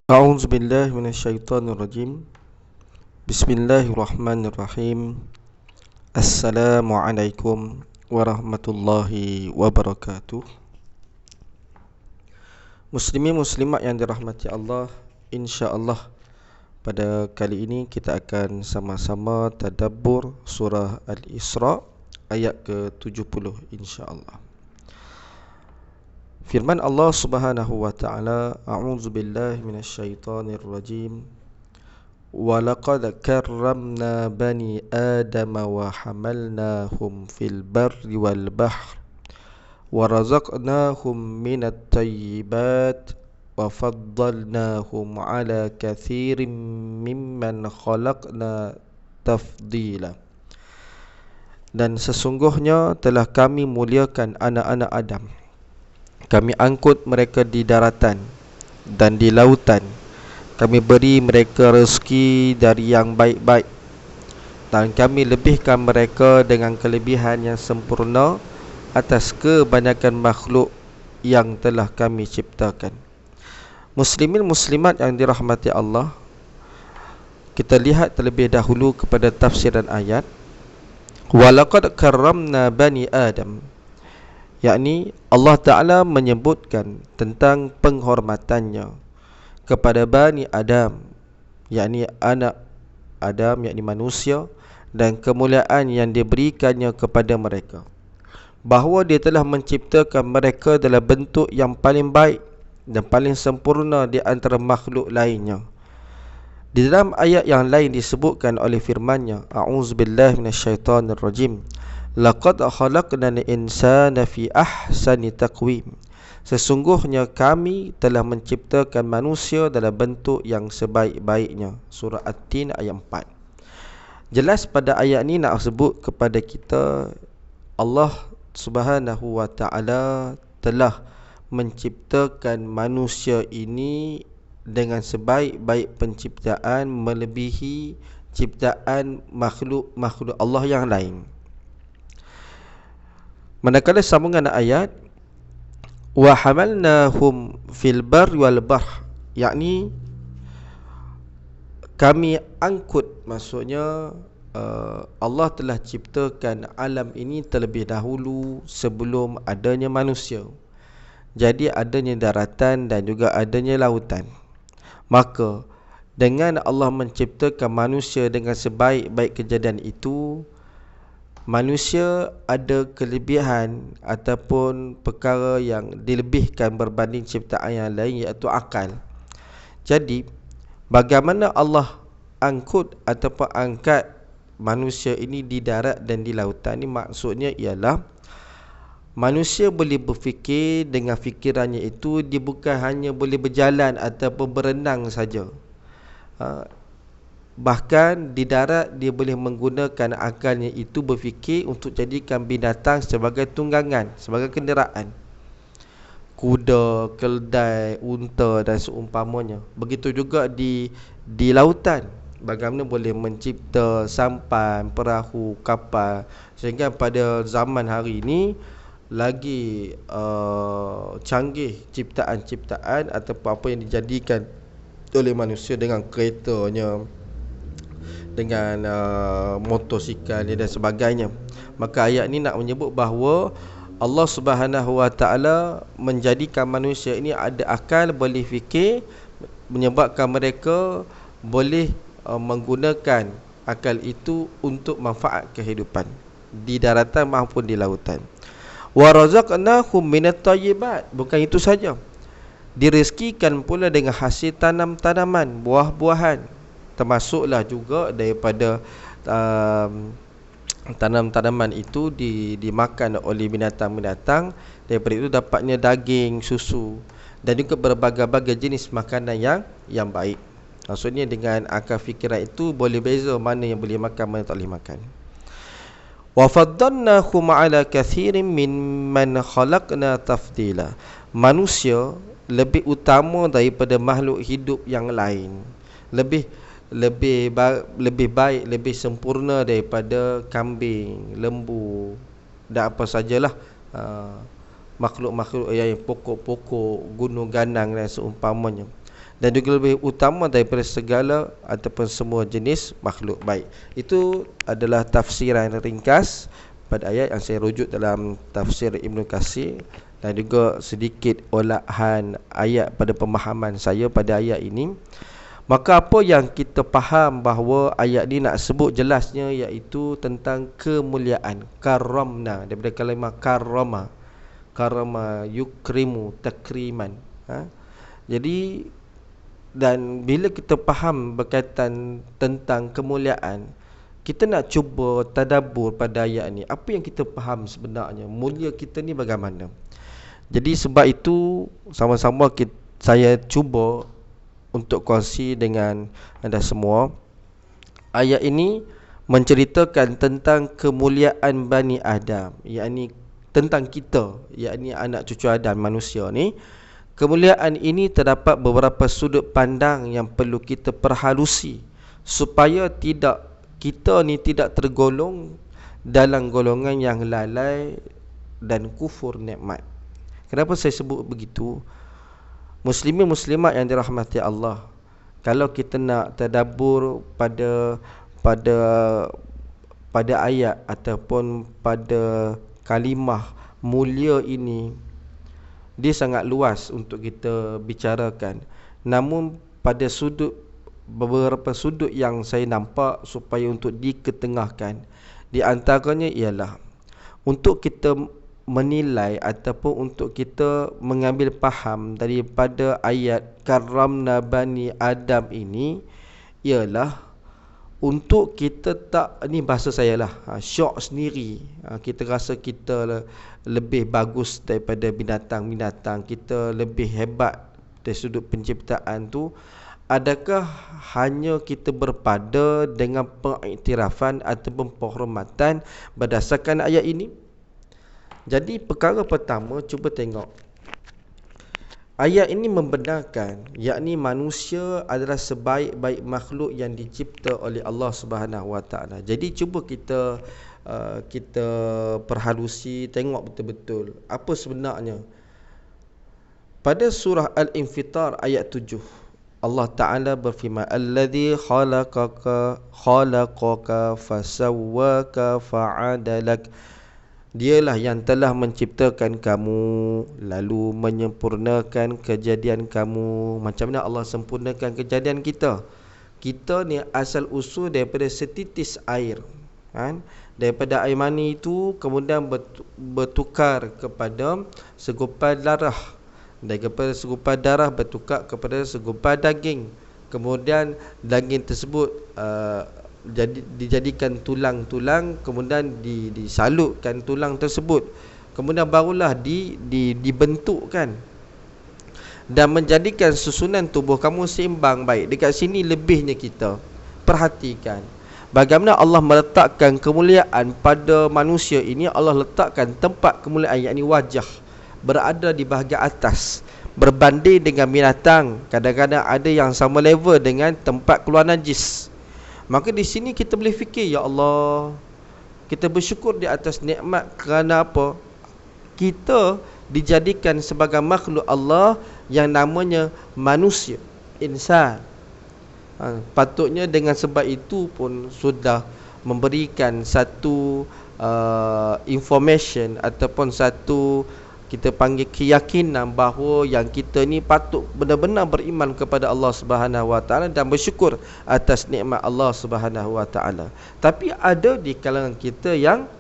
A'udzu billahi minasyaitonir rajim. Bismillahirrahmanirrahim. Assalamualaikum warahmatullahi wabarakatuh. Muslimin muslimat yang dirahmati Allah, insya-Allah pada kali ini kita akan sama-sama tadabbur surah Al-Isra ayat ke-70 insya-Allah. Firman Allah Subhanahu wa taala, a'udzu billahi minasyaitonir rajim. وَلَقَدْ كَرَّمْنَا بَنِي آدَمَ وَحَمَلْنَاهُمْ فِي الْبَرِّ وَالْبَحْرِ وَرَزَقْنَاهُمْ مِنَ الطَّيِّبَاتِ وَفَضَّلْنَاهُمْ عَلَى كَثِيرٍ مِّمَّنْ خَلَقْنَا تَفْضِيلًا. Dan sesungguhnya telah kami muliakan anak-anak Adam. Kami angkut mereka di daratan dan di lautan. Kami beri mereka rezeki dari yang baik-baik, dan kami lebihkan mereka dengan kelebihan yang sempurna atas kebanyakan makhluk yang telah kami ciptakan. Muslimin muslimat yang dirahmati Allah, kita lihat terlebih dahulu kepada tafsiran ayat. Walaqad karramna bani Adam, yakni Allah Ta'ala menyebutkan tentang penghormatannya kepada Bani Adam, yakni anak Adam, yakni manusia, dan kemuliaan yang diberikannya kepada mereka, bahawa dia telah menciptakan mereka dalam bentuk yang paling baik dan paling sempurna di antara makhluk lainnya. Di dalam ayat yang lain disebutkan oleh firman-Nya, a'udzubillahi minasyaitonirrajim, laqad khalaqnal insana fi ahsani taqwim. Sesungguhnya kami telah menciptakan manusia dalam bentuk yang sebaik-baiknya. Surah At-Tin ayat 4. Jelas pada ayat ni nak sebut kepada kita, Allah Subhanahu wa ta'ala telah menciptakan manusia ini dengan sebaik-baik penciptaan, melebihi ciptaan makhluk-makhluk Allah yang lain. Manakala sambungan ayat, wa hamalnahum fil barri wal bahr, yakni kami angkut, maksudnya Allah telah ciptakan alam ini terlebih dahulu sebelum adanya manusia. Jadi adanya daratan dan juga adanya lautan. Maka dengan Allah menciptakan manusia dengan sebaik-baik kejadian itu, manusia ada kelebihan ataupun perkara yang dilebihkan berbanding ciptaan yang lain, iaitu akal. Jadi bagaimana Allah angkut ataupun angkat manusia ini di darat dan di lautan ni, maksudnya ialah manusia boleh berfikir, dengan fikirannya itu dia bukan hanya boleh berjalan ataupun berenang saja. Bahkan di darat dia boleh menggunakan akalnya itu berfikir untuk jadikan binatang sebagai tunggangan, sebagai kenderaan. Kuda, keldai, unta dan seumpamanya. Begitu juga di lautan, bagaimana boleh mencipta sampan, perahu, kapal, sehingga pada zaman hari ini lagi canggih ciptaan-ciptaan ataupun apa yang dijadikan oleh manusia dengan keretanya, dengan motosikal dan sebagainya. Maka ayat ni nak menyebut bahawa Allah Subhanahu wa ta'ala menjadikan manusia ini ada akal, boleh fikir, menyebabkan mereka boleh menggunakan akal itu untuk manfaat kehidupan di daratan maupun di lautan. Wa razaqnahum minat thayyibat, bukan itu saja, direzekikan pula dengan hasil tanam-tanaman, buah-buahan, termasuklah juga daripada tanam-tanaman itu dimakan oleh binatang-binatang. Daripada itu dapatnya daging, susu, dan juga berbagai-bagai jenis makanan yang baik. Maksudnya dengan akal fikiran itu boleh beza mana yang boleh makan, mana tak boleh makan. Wa faddalnahum ala kathirin mimman khalaqna tafdila. Manusia lebih utama daripada makhluk hidup yang lain, lebih baik, lebih sempurna daripada kambing, lembu dan apa sajalah makhluk-makhluk yang pokok-pokok, gunung ganang dan seumpamanya. dan juga lebih utama daripada segala ataupun semua jenis makhluk baik. Itu adalah tafsiran ringkas pada ayat yang saya rujuk dalam tafsir Ibnu Katsir, dan juga sedikit olahan ayat pada pemahaman saya pada ayat ini. Maka apa yang kita faham bahawa ayat ni nak sebut jelasnya, iaitu tentang kemuliaan, karamna, daripada kalimah karama, karama yukrimu takriman. Jadi, dan bila kita faham berkaitan tentang kemuliaan, kita nak cuba tadabbur pada ayat ni, apa yang kita faham sebenarnya, mulia kita ni bagaimana. Jadi sebab itu sama-sama saya cuba untuk kongsi dengan anda semua. Ayat ini menceritakan tentang kemuliaan Bani Adam, yakni tentang kita, yakni anak cucu Adam, manusia ni. Kemuliaan ini terdapat beberapa sudut pandang yang perlu kita perhalusi supaya kita ni tidak tergolong dalam golongan yang lalai dan kufur nikmat. Kenapa saya sebut begitu? Muslimin muslimat yang dirahmati Allah, kalau kita nak tadabbur pada ayat ataupun pada kalimah mulia ini, dia sangat luas untuk kita bicarakan. Namun pada beberapa sudut yang saya nampak supaya untuk diketengahkan, di antaranya ialah untuk kita menilai ataupun untuk kita mengambil faham daripada ayat karamna Bani Adam ini, ialah untuk kita tak, ni bahasa saya lah, syok sendiri, kita rasa kita lebih bagus daripada binatang-binatang, kita lebih hebat dari sudut penciptaan tu. Adakah hanya kita berpada dengan pengiktirafan ataupun penghormatan berdasarkan ayat ini? Jadi perkara pertama, cuba tengok ayat ini membenarkan, yakni manusia adalah sebaik-baik makhluk yang dicipta oleh Allah Subhanahu Wa Taala. Jadi cuba kita perhalusi, tengok betul-betul apa sebenarnya. Pada surah Al-Infitar ayat 7, Allah Ta'ala berfirman, Alladhi khalaqaka fasawwaka fa'adalak. Dialah yang telah menciptakan kamu, lalu menyempurnakan kejadian kamu. Macam mana Allah sempurnakan kejadian kita? Kita ni asal usul daripada setitis air, kan? Daripada air mani itu kemudian bertukar kepada segumpal darah, daripada segumpal darah bertukar kepada segumpal daging. Kemudian daging tersebut dijadikan tulang-tulang, kemudian disalutkan tulang tersebut, kemudian barulah dibentukkan dan menjadikan susunan tubuh kamu seimbang baik. Dekat sini lebihnya kita perhatikan bagaimana Allah meletakkan kemuliaan pada manusia ini. Allah letakkan tempat kemuliaan, yakni wajah, berada di bahagian atas, berbanding dengan binatang. Kadang-kadang ada yang sama level dengan tempat keluar najis. Maka di sini kita boleh fikir, ya Allah, kita bersyukur di atas nikmat. Kerana apa? Kita dijadikan sebagai makhluk Allah yang namanya manusia, insan. Patutnya dengan sebab itu pun sudah memberikan satu information ataupun satu, kita panggil keyakinan bahawa yang kita ni patut benar-benar beriman kepada Allah Subhanahu Wa Taala dan bersyukur atas nikmat Allah Subhanahu Wa Taala. Tapi ada di kalangan kita yang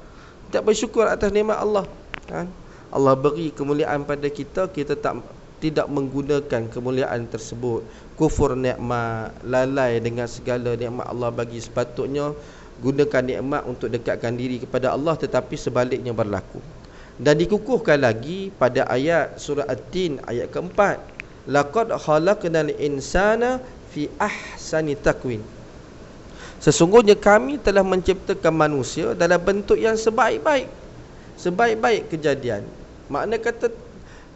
tak bersyukur atas nikmat Allah, kan? Allah beri kemuliaan pada kita, kita tidak menggunakan kemuliaan tersebut, kufur nikmat, lalai dengan segala nikmat Allah bagi. Sepatutnya gunakan nikmat untuk dekatkan diri kepada Allah, tetapi sebaliknya berlaku. Dan dikukuhkan lagi pada ayat surah At-Tin ayat keempat, laqad khalaqnal insana fi ahsani takwin. Sesungguhnya kami telah menciptakan manusia dalam bentuk yang sebaik-baik kejadian. Makna kata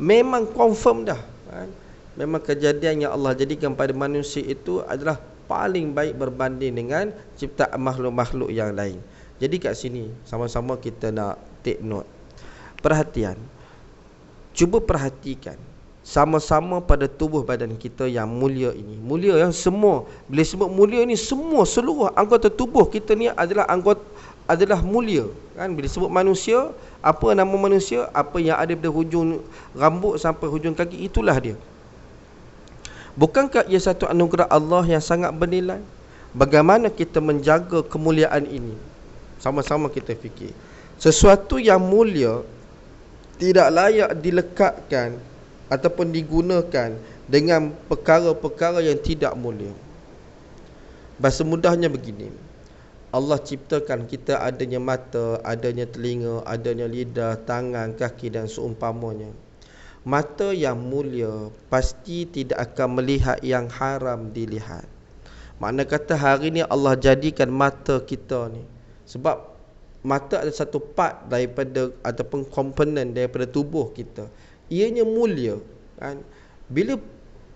memang confirm dah, kan? Memang kejadian yang Allah jadikan pada manusia itu adalah paling baik berbanding dengan ciptaan makhluk-makhluk yang lain. Jadi kat sini sama-sama kita nak take note, perhatian. Cuba perhatikan sama-sama pada tubuh badan kita yang mulia ini. Mulia yang semua, bila sebut mulia ni, semua seluruh anggota tubuh kita ni adalah mulia, kan? Bila sebut manusia, apa nama manusia? Apa yang ada dari hujung rambut sampai hujung kaki, itulah dia. Bukankah ia satu anugerah Allah yang sangat bernilai? Bagaimana kita menjaga kemuliaan ini? Sama-sama kita fikir. Sesuatu yang mulia tidak layak dilekatkan ataupun digunakan dengan perkara-perkara yang tidak mulia. Bahasa mudahnya begini, Allah ciptakan kita adanya mata, adanya telinga, adanya lidah, tangan, kaki dan seumpamanya. Mata yang mulia pasti tidak akan melihat yang haram dilihat. Makna kata hari ni Allah jadikan mata kita ni, sebab mata adalah satu part daripada ataupun komponen daripada tubuh kita. Ianya mulia, kan? Bila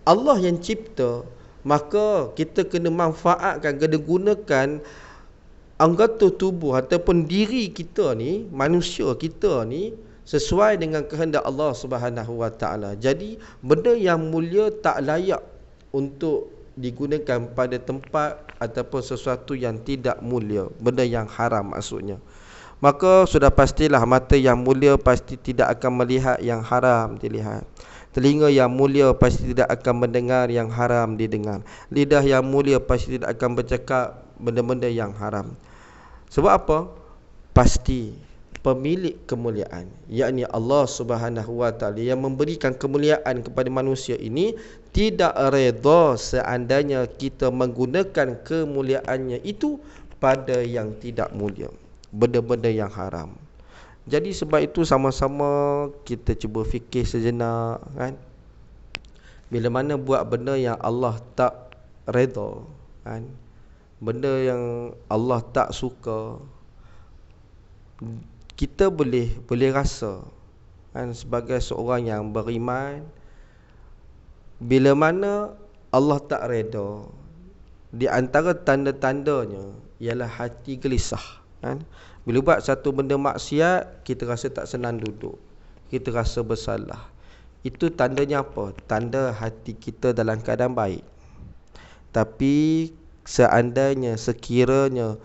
Allah yang cipta, maka kita kena manfaatkan, kena gunakan anggota tubuh ataupun diri kita ni, manusia kita ni, sesuai dengan kehendak Allah Subhanahu Wa Taala. Jadi benda yang mulia tak layak untuk digunakan pada tempat ataupun sesuatu yang tidak mulia, benda yang haram maksudnya. Maka sudah pastilah mata yang mulia pasti tidak akan melihat yang haram dilihat. Telinga yang mulia pasti tidak akan mendengar yang haram didengar. Lidah yang mulia pasti tidak akan bercakap benda-benda yang haram. Sebab apa? Pasti pemilik kemuliaan, yakni Allah Subhanahu Wa Taala yang memberikan kemuliaan kepada manusia ini, tidak redha seandainya kita menggunakan kemuliaannya itu pada yang tidak mulia, benda-benda yang haram. Jadi sebab itu sama-sama kita cuba fikir sejenak, kan? Bila mana buat benda yang Allah tak redha, kan? Benda yang Allah tak suka, kita boleh rasa, kan, sebagai seorang yang beriman, bila mana Allah tak redha, di antara tanda-tandanya ialah hati gelisah, kan? Bila buat satu benda maksiat, kita rasa tak senang duduk, kita rasa bersalah. Itu tandanya apa? Tanda hati kita dalam keadaan baik. Tapi seandainya, sekiranya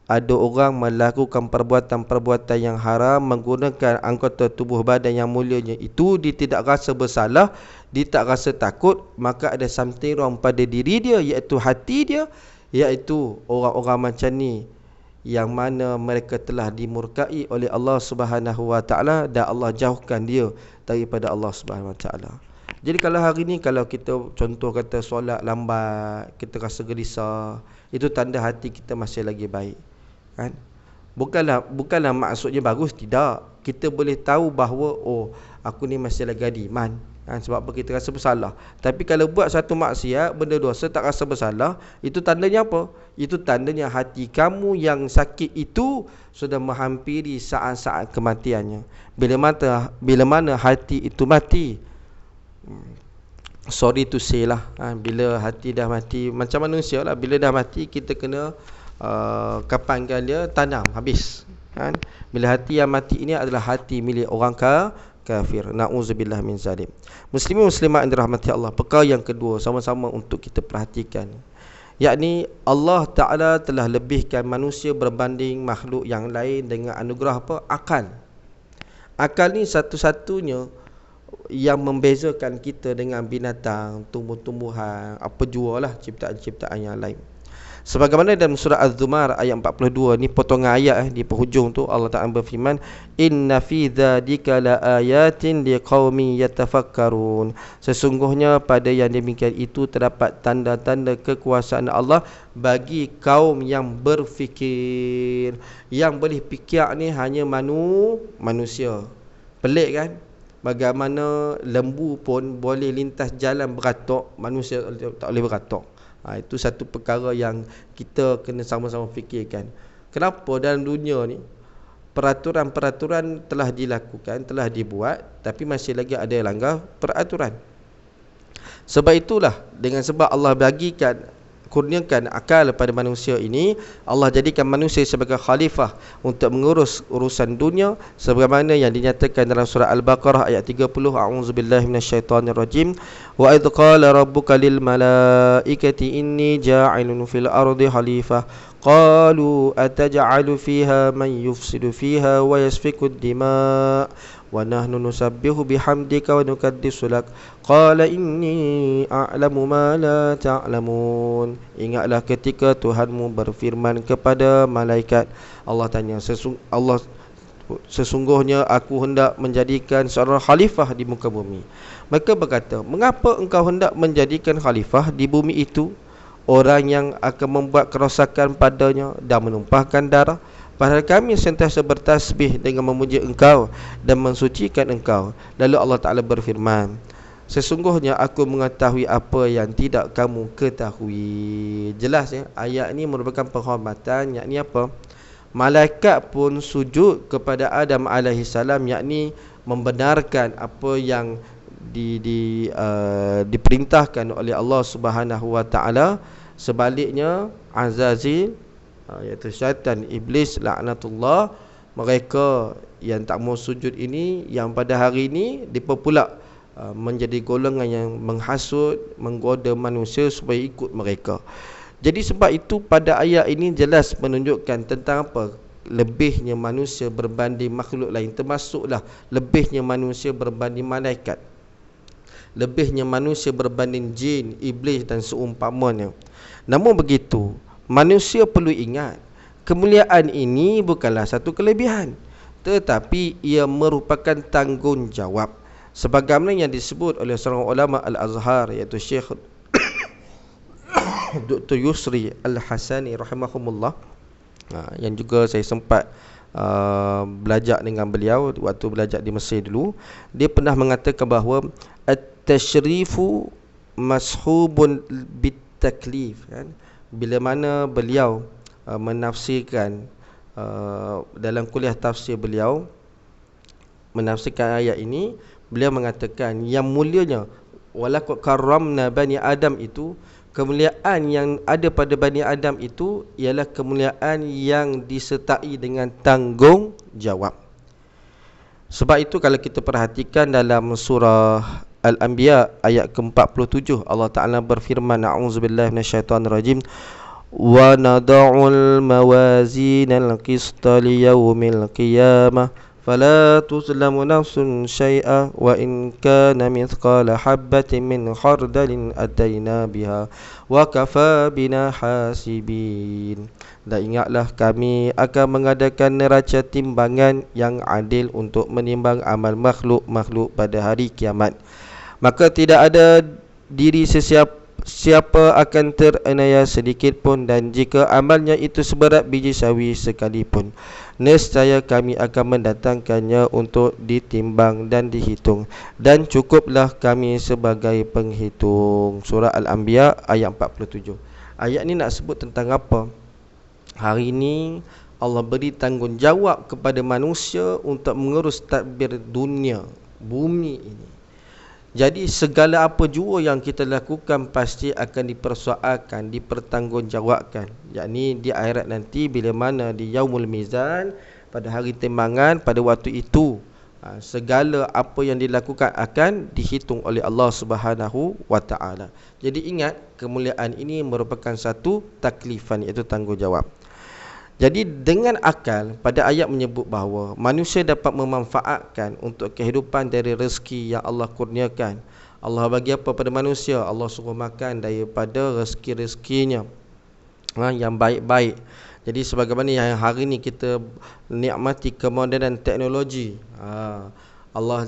ada orang melakukan perbuatan-perbuatan yang haram, menggunakan anggota tubuh badan yang mulianya itu, dia tidak rasa bersalah, dia tak rasa takut, maka ada something wrong pada diri dia, iaitu hati dia, iaitu orang-orang macam ni yang mana mereka telah dimurkai oleh Allah Subhanahu Wa Taala, dan Allah jauhkan dia daripada Allah Subhanahu Wa Taala. Jadi kalau hari ni, kalau kita contoh kata solat lambat, kita rasa gelisah, itu tanda hati kita masih lagi baik, kan? Bukanlah maksudnya bagus, tidak. Kita boleh tahu bahawa oh, aku ni masih lagi ada iman, kan? Sebab apa? Kita rasa bersalah. Tapi kalau buat satu maksiat, benda dosa, tak rasa bersalah, itu tandanya apa? Itu tandanya hati kamu yang sakit itu sudah menghampiri saat-saat kematiannya. Bila mana hati itu mati, sorry to say lah, bila hati dah mati, macam manusia lah, bila dah mati kita kena kapankan dia, tanam, habis, kan? Bila hati yang mati ini adalah hati milik orang kafir, na'udzubillah min zalim. Muslimin muslimat yang dirahmati Allah, perkara yang kedua sama-sama untuk kita perhatikan, yakni Allah Ta'ala telah lebihkan manusia berbanding makhluk yang lain dengan anugerah apa? Akal. Akal ni satu-satunya yang membezakan kita dengan binatang, tumbuh-tumbuhan, apa jualah ciptaan-ciptaan yang lain. Sebagaimana dalam surah Az-Zumar ayat 42, ni potongan ayat di penghujung tu, Allah Ta'ala berfirman, inna fi dzalika laayatin liqaumin yatafakkarun. Sesungguhnya pada yang demikian itu terdapat tanda-tanda kekuasaan Allah bagi kaum yang berfikir. Yang boleh fikir ni hanya manusia. Pelik, kan? Bagaimana lembu pun boleh lintas jalan beratok, manusia tak boleh beratok. Itu satu perkara yang kita kena sama-sama fikirkan. Kenapa dalam dunia ni peraturan-peraturan telah dilakukan, telah dibuat, tapi masih lagi ada yang langgar peraturan. Sebab itulah, dengan sebab Allah bagikan kurniakan akal pada manusia ini, Allah jadikan manusia sebagai khalifah untuk mengurus urusan dunia, sebagaimana yang dinyatakan dalam surah Al-Baqarah ayat 30. A'udzubillahi minasyaitonirrajim. Wa idz qala rabbuka lil malaikati inni ja'ilun fil ardi khalifah qalu ataj'alu fiha man yufsidu fiha wa yasfiku ad-dima' wa nahnu nusabbihu bihamdika wa nukaddisu lak qala inni a'lamu ma la ta'lamun. Ingatlah ketika Tuhanmu berfirman kepada malaikat, Allah tanya, sesungguhnya aku hendak menjadikan seorang khalifah di muka bumi. Mereka berkata, mengapa engkau hendak menjadikan khalifah di bumi itu orang yang akan membuat kerosakan padanya dan menumpahkan darah? Padahal kami sentiasa bertasbih dengan memuji engkau dan mensucikan engkau. Lalu Allah Ta'ala berfirman, sesungguhnya aku mengetahui apa yang tidak kamu ketahui. Jelas ya, ayat ini merupakan penghormatan, yakni apa? Malaikat pun sujud kepada Adam alaihissalam, yakni membenarkan apa yang diperintahkan oleh Allah Subhanahu wa Ta'ala. Sebaliknya Azazil, iaitu syaitan, iblis, laknatullah, mereka yang tak mau sujud ini, yang pada hari ini mereka pula menjadi golongan yang menghasut, menggoda manusia supaya ikut mereka. Jadi sebab itu pada ayat ini jelas menunjukkan tentang apa? Lebihnya manusia berbanding makhluk lain, termasuklah lebihnya manusia berbanding malaikat, lebihnya manusia berbanding jin, iblis dan seumpamanya. Namun begitu, manusia perlu ingat, kemuliaan ini bukanlah satu kelebihan, tetapi ia merupakan tanggungjawab, sebagaimana yang disebut oleh seorang ulama Al-Azhar, iaitu Syekh Dr. Yusri Al-Hasani rahimahumullah, yang juga saya sempat belajar dengan beliau waktu belajar di Mesir dulu. Dia pernah mengatakan bahawa at-tashrifu mashubun bit-taklif, kan? Bila mana beliau menafsirkan dalam kuliah tafsir beliau menafsirkan ayat ini, beliau mengatakan yang mulianya walaqad karramna bani Adam itu, kemuliaan yang ada pada Bani Adam itu ialah kemuliaan yang disertai dengan tanggungjawab. Sebab itu kalau kita perhatikan dalam surah Al-Anbiya ayat ke-47, Allah Ta'ala berfirman, a'udzubillahi minasyaitonirrajim, wa nada'ul mawazinal qista liyaumil qiyamah fala tuzlamu nafsun syai'a wa in kana mithqala habbatin min khardalin ataina biha wa kafa bina hasibin. Dan ingatlah kami akan mengadakan neraca timbangan yang adil untuk menimbang amal makhluk-makhluk pada hari kiamat. Maka tidak ada diri siapa akan teranaya sedikit pun, dan jika amalnya itu seberat biji sawi sekalipun, nescaya kami akan mendatangkannya untuk ditimbang dan dihitung, dan cukuplah kami sebagai penghitung. Surah Al-Anbiya ayat 47. Ayat ni nak sebut tentang apa? Hari ini Allah beri tanggungjawab kepada manusia untuk mengurus tadbir dunia, bumi ini. Jadi segala apa jua yang kita lakukan pasti akan dipersoalkan, dipertanggungjawabkan. Yakni di akhirat nanti, bila mana di Yaumul Mizan, pada hari timbangan, pada waktu itu segala apa yang dilakukan akan dihitung oleh Allah Subhanahu wa Ta'ala. Jadi ingat, kemuliaan ini merupakan satu taklifan, iaitu tanggungjawab. Jadi dengan akal, pada ayat menyebut bahawa manusia dapat memanfaatkan untuk kehidupan dari rezeki yang Allah kurniakan. Allah bagi apa pada manusia? Allah suruh makan daripada rezeki-rezekinya yang baik-baik. Jadi sebagaimana yang hari ini kita nikmati kemodenan teknologi, Allah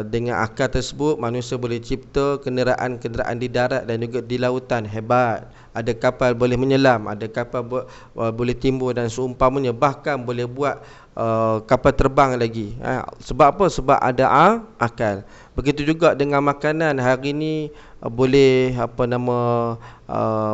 dengan akal tersebut manusia boleh cipta kenderaan-kenderaan di darat dan juga di lautan hebat. Ada kapal boleh menyelam, ada kapal boleh timbul dan seumpamanya, bahkan boleh buat kapal terbang lagi. Sebab apa? Sebab ada akal. Begitu juga dengan makanan hari ini, boleh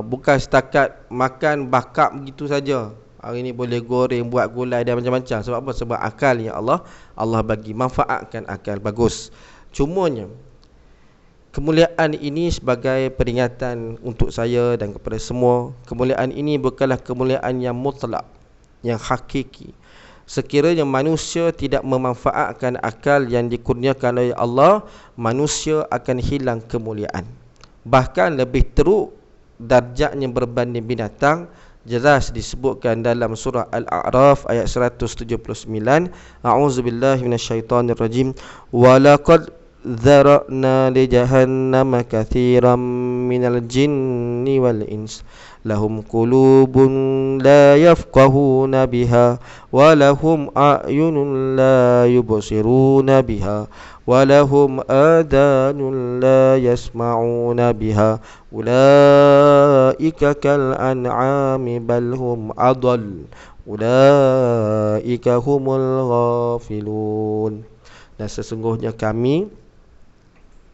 bukan setakat makan bakap begitu saja. Hari ini boleh goreng, buat gulai dan macam-macam. Sebab apa? Sebab akal yang Allah bagi, manfaatkan akal, bagus. Cumanya kemuliaan ini sebagai peringatan untuk saya dan kepada semua. Kemuliaan ini bukanlah kemuliaan yang mutlak, yang hakiki. Sekiranya manusia tidak memanfaatkan akal yang dikurniakan oleh Allah, manusia akan hilang kemuliaan. Bahkan lebih teruk darjatnya berbanding binatang. Jelas disebutkan dalam surah Al-A'raf ayat 179. A'udzubillahi minasyaitonirrajim. Walaqad dzara'na li jahannama katsiran minal jinni wal ins lahum qulubun la yafqahuna biha wa lahum a'yunun la yubsiruna biha wa lahum adanun la yasma'una biha ulaika kal an'ami bal hum adall ulaika humul ghafilun. Dan sesungguhnya kami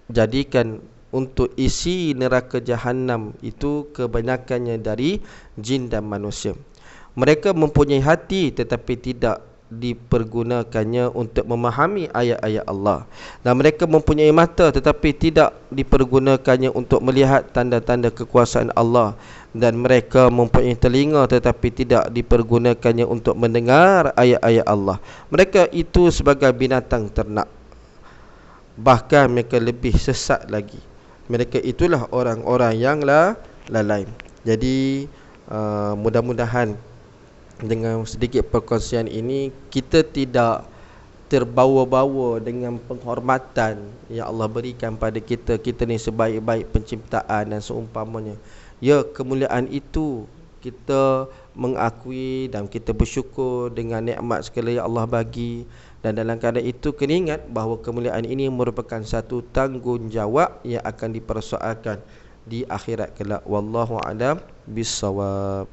jadikan untuk isi neraka jahanam itu kebanyakannya dari jin dan manusia. Mereka mempunyai hati tetapi tidak dipergunakannya untuk memahami ayat-ayat Allah, dan mereka mempunyai mata tetapi tidak dipergunakannya untuk melihat tanda-tanda kekuasaan Allah, dan mereka mempunyai telinga tetapi tidak dipergunakannya untuk mendengar ayat-ayat Allah. Mereka itu sebagai binatang ternak, bahkan mereka lebih sesat lagi. Mereka itulah orang-orang yang lalai. Jadi mudah-mudahan dengan sedikit perkongsian ini kita tidak terbawa-bawa dengan penghormatan yang Allah berikan pada kita. Kita ni sebaik-baik penciptaan dan seumpamanya. Ya, kemuliaan itu kita mengakui dan kita bersyukur dengan nikmat segala yang Allah bagi. Dan dalam keadaan itu kena ingat bahawa kemuliaan ini merupakan satu tanggungjawab yang akan dipersoalkan di akhirat kelak. Wallahu a'lam bissawab.